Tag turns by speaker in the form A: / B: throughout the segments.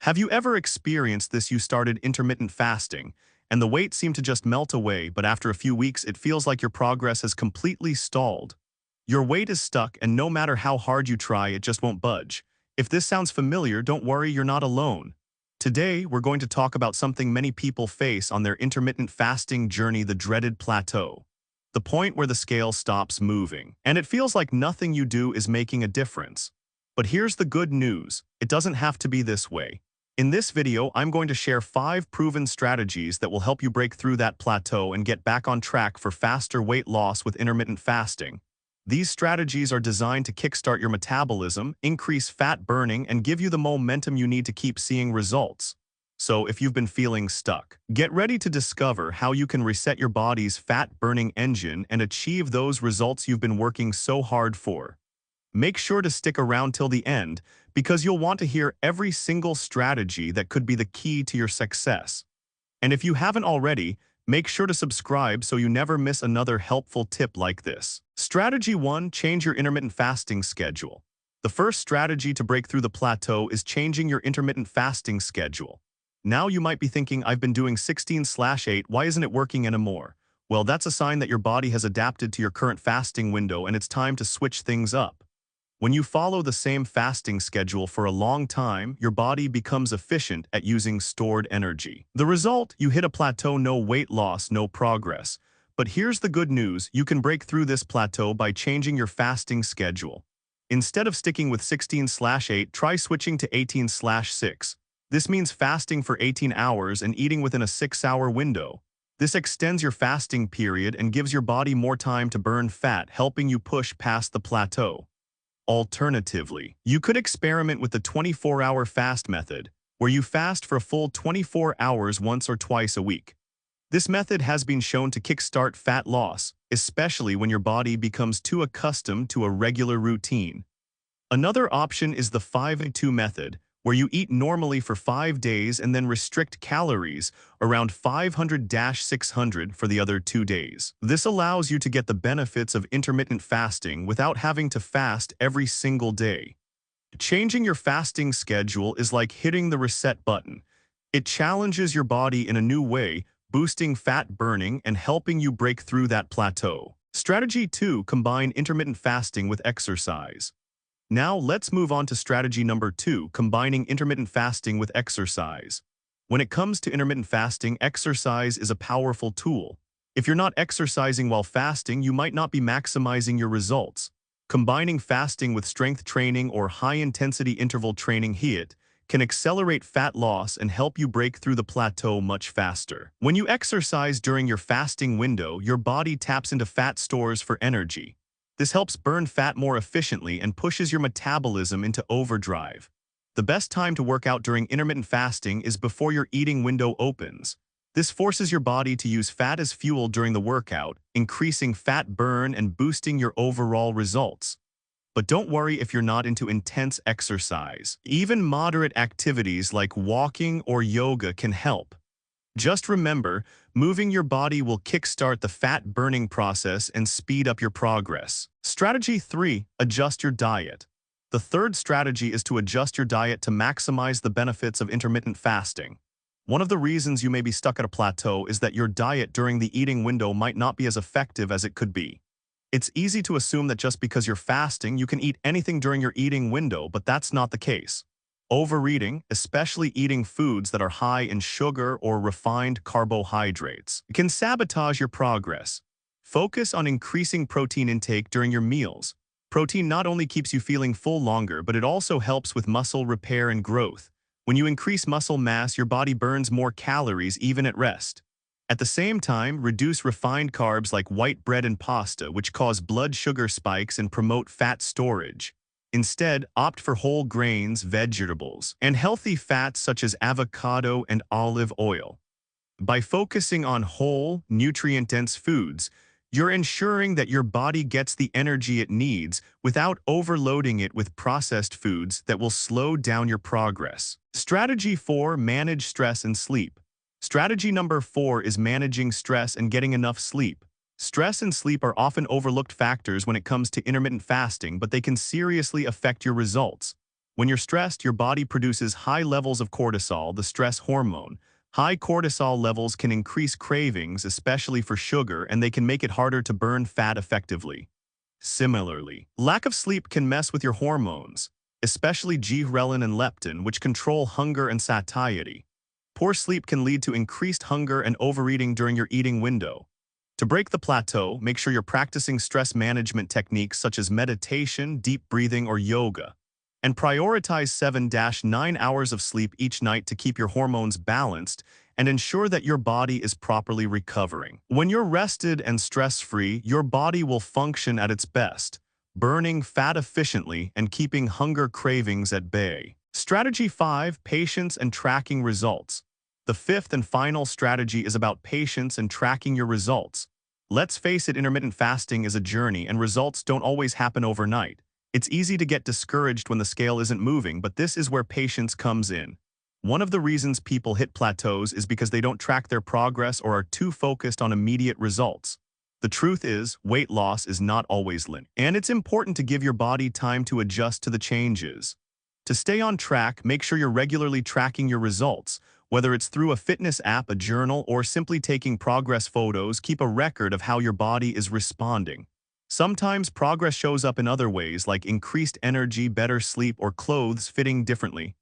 A: Have you ever experienced this? You started intermittent fasting, and the weight seemed to just melt away, but after a few weeks, it feels like your progress has completely stalled. Your weight is stuck, and no matter how hard you try, it just won't budge. If this sounds familiar, don't worry, you're not alone. Today, we're going to talk about something many people face on their intermittent fasting journey, the dreaded plateau. The point where the scale stops moving, and it feels like nothing you do is making a difference. But here's the good news, it doesn't have to be this way. In this video, I'm going to share 5 proven strategies that will help you break through that plateau and get back on track for faster weight loss with intermittent fasting. These strategies are designed to kickstart your metabolism, increase fat burning, and give you the momentum you need to keep seeing results. So if you've been feeling stuck, get ready to discover how you can reset your body's fat-burning engine and achieve those results you've been working so hard for. Make sure to stick around till the end, because you'll want to hear every single strategy that could be the key to your success. And if you haven't already, make sure to subscribe so you never miss another helpful tip like this. Strategy 1. Change your intermittent fasting schedule. The first strategy to break through the plateau is changing your intermittent fasting schedule. Now you might be thinking, I've been doing 16/8, why isn't it working anymore? Well, that's a sign that your body has adapted to your current fasting window and it's time to switch things up. When you follow the same fasting schedule for a long time, your body becomes efficient at using stored energy. The result, you hit a plateau, no weight loss, no progress. But here's the good news, you can break through this plateau by changing your fasting schedule. Instead of sticking with 16/8, try switching to 18/6. This means fasting for 18 hours and eating within a 6-hour window. This extends your fasting period and gives your body more time to burn fat, helping you push past the plateau. Alternatively, you could experiment with the 24-hour fast method, where you fast for a full 24 hours once or twice a week. This method has been shown to kickstart fat loss, especially when your body becomes too accustomed to a regular routine. Another option is the 5-2 method, where you eat normally for 5 days and then restrict calories around 500-600 for the other 2 days. This allows you to get the benefits of intermittent fasting without having to fast every single day. Changing your fasting schedule is like hitting the reset button. It challenges your body in a new way, boosting fat burning and helping you break through that plateau. Strategy 2. Combine intermittent fasting with exercise. Now let's move on to strategy number 2, combining intermittent fasting with exercise. When it comes to intermittent fasting, exercise is a powerful tool. If you're not exercising while fasting, you might not be maximizing your results. Combining fasting with strength training or high-intensity interval training (HIIT) can accelerate fat loss and help you break through the plateau much faster. When you exercise during your fasting window, your body taps into fat stores for energy. This helps burn fat more efficiently and pushes your metabolism into overdrive. The best time to work out during intermittent fasting is before your eating window opens. This forces your body to use fat as fuel during the workout, increasing fat burn and boosting your overall results. But don't worry if you're not into intense exercise. Even moderate activities like walking or yoga can help. Just remember, moving your body will kickstart the fat-burning process and speed up your progress. Strategy 3. Adjust your diet. The third strategy is to adjust your diet to maximize the benefits of intermittent fasting. One of the reasons you may be stuck at a plateau is that your diet during the eating window might not be as effective as it could be. It's easy to assume that just because you're fasting, you can eat anything during your eating window, but that's not the case. Overeating, especially eating foods that are high in sugar or refined carbohydrates, can sabotage your progress. Focus on increasing protein intake during your meals. Protein not only keeps you feeling full longer, but it also helps with muscle repair and growth. When you increase muscle mass, your body burns more calories even at rest. At the same time, reduce refined carbs like white bread and pasta, which cause blood sugar spikes and promote fat storage. Instead, opt for whole grains, vegetables, and healthy fats such as avocado and olive oil. By focusing on whole, nutrient-dense foods, you're ensuring that your body gets the energy it needs without overloading it with processed foods that will slow down your progress. Strategy 4. Manage stress and sleep. Strategy number 4 is managing stress and getting enough sleep. Stress and sleep are often overlooked factors when it comes to intermittent fasting, but they can seriously affect your results. When you're stressed, your body produces high levels of cortisol, the stress hormone. High cortisol levels can increase cravings, especially for sugar, and they can make it harder to burn fat effectively. Similarly, lack of sleep can mess with your hormones, especially ghrelin and leptin, which control hunger and satiety. Poor sleep can lead to increased hunger and overeating during your eating window. To break the plateau, make sure you're practicing stress management techniques such as meditation, deep breathing, or yoga. And prioritize 7-9 hours of sleep each night to keep your hormones balanced and ensure that your body is properly recovering. When you're rested and stress-free, your body will function at its best, burning fat efficiently and keeping hunger cravings at bay. Strategy 5. Patience and tracking results. The fifth and final strategy is about patience and tracking your results. Let's face it, intermittent fasting is a journey and results don't always happen overnight. It's easy to get discouraged when the scale isn't moving, but this is where patience comes in. One of the reasons people hit plateaus is because they don't track their progress or are too focused on immediate results. The truth is, weight loss is not always linear, and it's important to give your body time to adjust to the changes. To stay on track, make sure you're regularly tracking your results. Whether it's through a fitness app, a journal, or simply taking progress photos, keep a record of how your body is responding. Sometimes progress shows up in other ways, like increased energy, better sleep, or clothes fitting differently.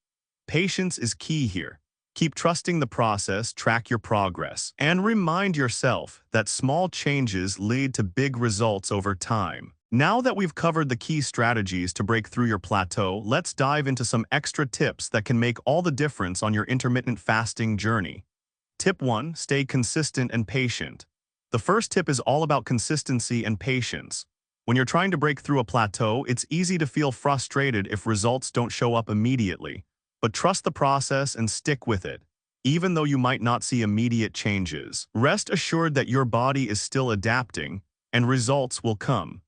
A: Patience is key here. Keep trusting the process, track your progress, and remind yourself that small changes lead to big results over time. Now that we've covered the key strategies to break through your plateau, let's dive into some extra tips that can make all the difference on your intermittent fasting journey. Tip 1. Stay consistent and patient. The first tip is all about consistency and patience. When you're trying to break through a plateau, it's easy to feel frustrated if results don't show up immediately. But trust the process and stick with it, even though you might not see immediate changes. Rest assured that your body is still adapting, and results will come.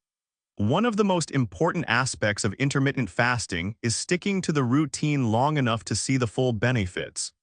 A: One of the most important aspects of intermittent fasting is sticking to the routine long enough to see the full benefits.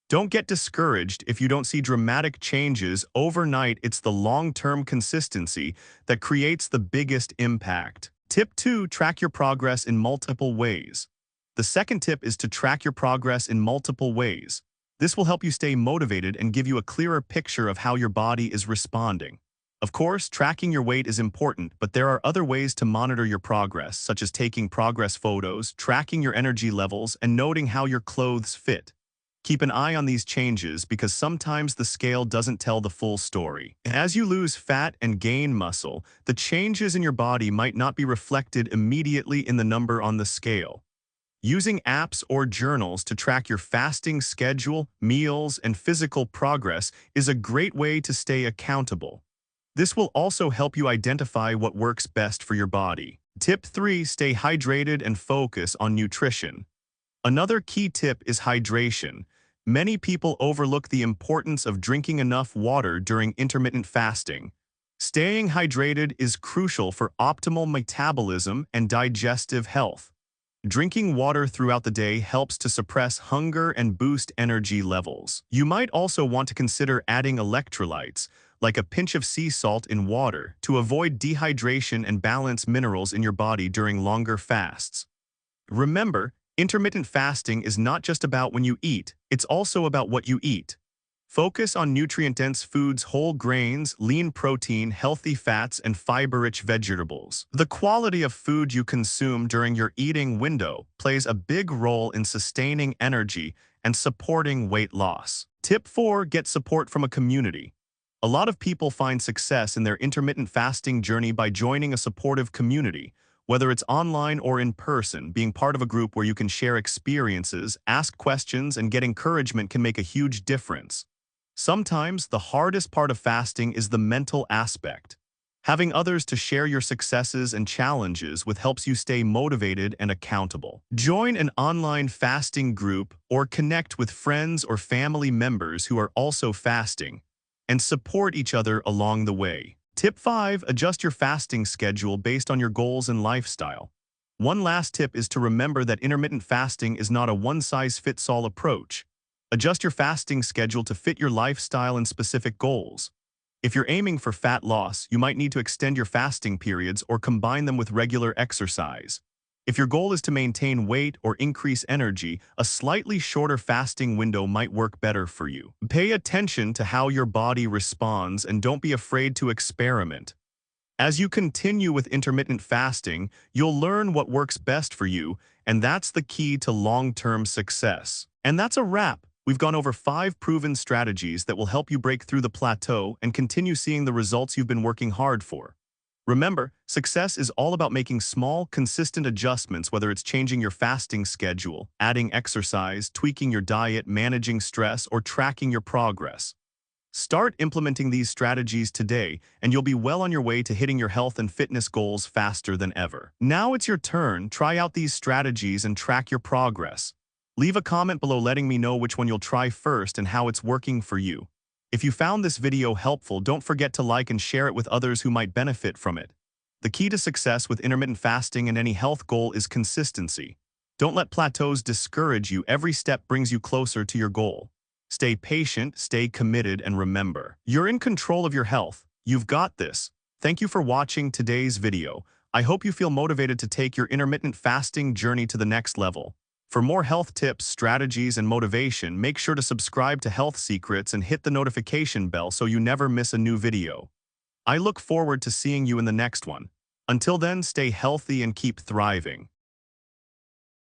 A: Don't get discouraged if you don't see dramatic changes overnight. It's the long-term consistency that creates the biggest impact. Tip 2. Track your progress in multiple ways. The second tip is to track your progress in multiple ways. This will help you stay motivated and give you a clearer picture of how your body is responding. Of course, tracking your weight is important, but there are other ways to monitor your progress, such as taking progress photos, tracking your energy levels, and noting how your clothes fit. Keep an eye on these changes because sometimes the scale doesn't tell the full story. As you lose fat and gain muscle, the changes in your body might not be reflected immediately in the number on the scale. Using apps or journals to track your fasting schedule, meals, and physical progress is a great way to stay accountable. This will also help you identify what works best for your body. Tip 3. Stay hydrated and focus on nutrition. Another key tip is hydration. Many people overlook the importance of drinking enough water during intermittent fasting. Staying hydrated is crucial for optimal metabolism and digestive health. Drinking water throughout the day helps to suppress hunger and boost energy levels. You might also want to consider adding electrolytes, like a pinch of sea salt in water, to avoid dehydration and balance minerals in your body during longer fasts. Remember, intermittent fasting is not just about when you eat, it's also about what you eat. Focus on nutrient-dense foods, whole grains, lean protein, healthy fats, and fiber-rich vegetables. The quality of food you consume during your eating window plays a big role in sustaining energy and supporting weight loss. Tip 4. Get support from a community. A lot of people find success in their intermittent fasting journey by joining a supportive community. Whether it's online or in person, being part of a group where you can share experiences, ask questions, and get encouragement can make a huge difference. Sometimes, the hardest part of fasting is the mental aspect. Having others to share your successes and challenges with helps you stay motivated and accountable. Join an online fasting group or connect with friends or family members who are also fasting, and support each other along the way. Tip 5. Adjust your fasting schedule based on your goals and lifestyle. One last tip is to remember that intermittent fasting is not a one-size-fits-all approach. Adjust your fasting schedule to fit your lifestyle and specific goals. If you're aiming for fat loss, you might need to extend your fasting periods or combine them with regular exercise. If your goal is to maintain weight or increase energy, a slightly shorter fasting window might work better for you. Pay attention to how your body responds and don't be afraid to experiment. As you continue with intermittent fasting, you'll learn what works best for you, and that's the key to long-term success. And that's a wrap. We've gone over 5 proven strategies that will help you break through the plateau and continue seeing the results you've been working hard for. Remember, success is all about making small, consistent adjustments, whether it's changing your fasting schedule, adding exercise, tweaking your diet, managing stress, or tracking your progress. Start implementing these strategies today, and you'll be well on your way to hitting your health and fitness goals faster than ever. Now it's your turn. Try out these strategies and track your progress. Leave a comment below letting me know which one you'll try first and how it's working for you. If you found this video helpful, don't forget to like and share it with others who might benefit from it. The key to success with intermittent fasting and any health goal is consistency. Don't let plateaus discourage you. Every step brings you closer to your goal. Stay patient, stay committed, and remember, you're in control of your health. You've got this. Thank you for watching today's video. I hope you feel motivated to take your intermittent fasting journey to the next level. For more health tips, strategies, and motivation, make sure to subscribe to Health Secrets and hit the notification bell so you never miss a new video. I look forward to seeing you in the next one. Until then, stay healthy and keep thriving.